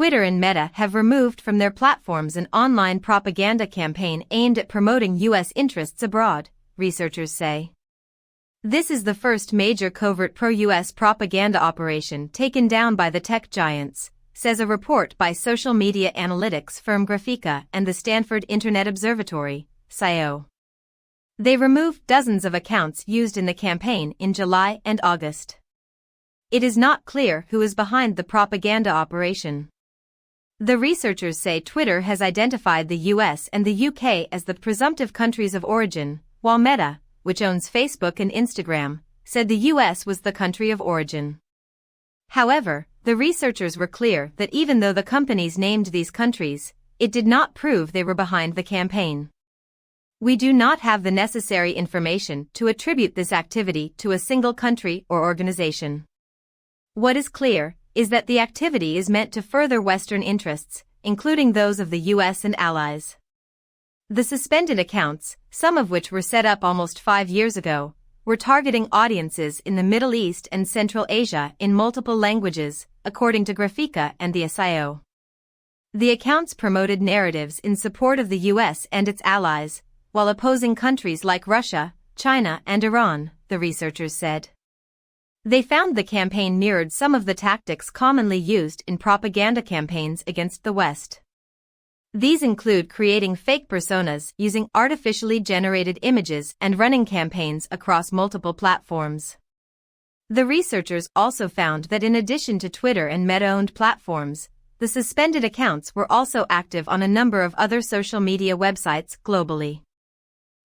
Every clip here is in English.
Twitter and Meta have removed from their platforms an online propaganda campaign aimed at promoting U.S. interests abroad, researchers say. This is the first major covert pro-U.S. propaganda operation taken down by the tech giants, says a report by social media analytics firm Graphika and the Stanford Internet Observatory, SIO. They removed dozens of accounts used in the campaign in July and August. It is not clear who is behind the propaganda operation. The researchers say Twitter has identified the US and the UK as the presumptive countries of origin, while Meta, which owns Facebook and Instagram, said the US was the country of origin. However, the researchers were clear that even though the companies named these countries, it did not prove they were behind the campaign. We do not have the necessary information to attribute this activity to a single country or organization. What is clear is that the activity is meant to further Western interests, including those of the US and allies. The suspended accounts, some of which were set up almost 5 years ago, were targeting audiences in the Middle East and Central Asia in multiple languages, according to Graphika and the SIO. The accounts promoted narratives in support of the US and its allies, while opposing countries like Russia, China, and Iran, the researchers said. They found the campaign mirrored some of the tactics commonly used in propaganda campaigns against the West. These include creating fake personas using artificially generated images and running campaigns across multiple platforms. The researchers also found that in addition to Twitter and Meta-owned platforms, the suspended accounts were also active on a number of other social media websites globally.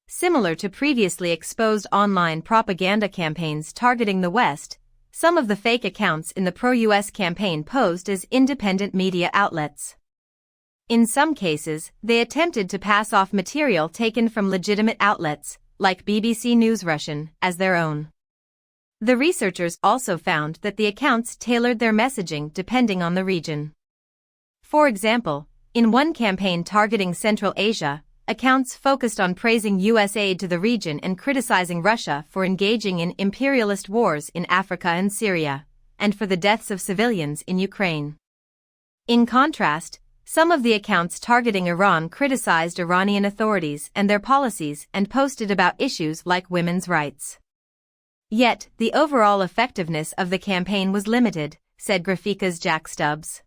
Similar to previously exposed online propaganda campaigns targeting the West, some of the fake accounts in the pro-US campaign posed as independent media outlets. In some cases, they attempted to pass off material taken from legitimate outlets, like BBC News Russian, as their own. The researchers also found that the accounts tailored their messaging depending on the region. For example, in one campaign targeting Central Asia, accounts focused on praising U.S. aid to the region and criticizing Russia for engaging in imperialist wars in Africa and Syria, and for the deaths of civilians in Ukraine. In contrast, some of the accounts targeting Iran criticized Iranian authorities and their policies and posted about issues like women's rights. Yet, the overall effectiveness of the campaign was limited, said Graphika's Jack Stubbs.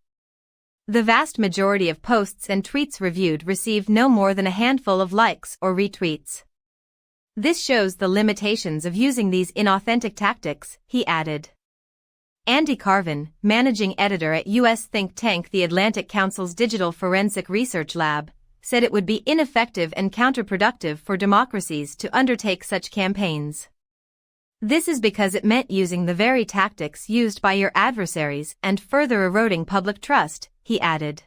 The vast majority of posts and tweets reviewed received no more than a handful of likes or retweets. This shows the limitations of using these inauthentic tactics, he added. Andy Carvin, managing editor at U.S. think tank the Atlantic Council's Digital Forensic Research Lab, said it would be ineffective and counterproductive for democracies to undertake such campaigns. This is because it meant using the very tactics used by your adversaries and further eroding public trust, he added.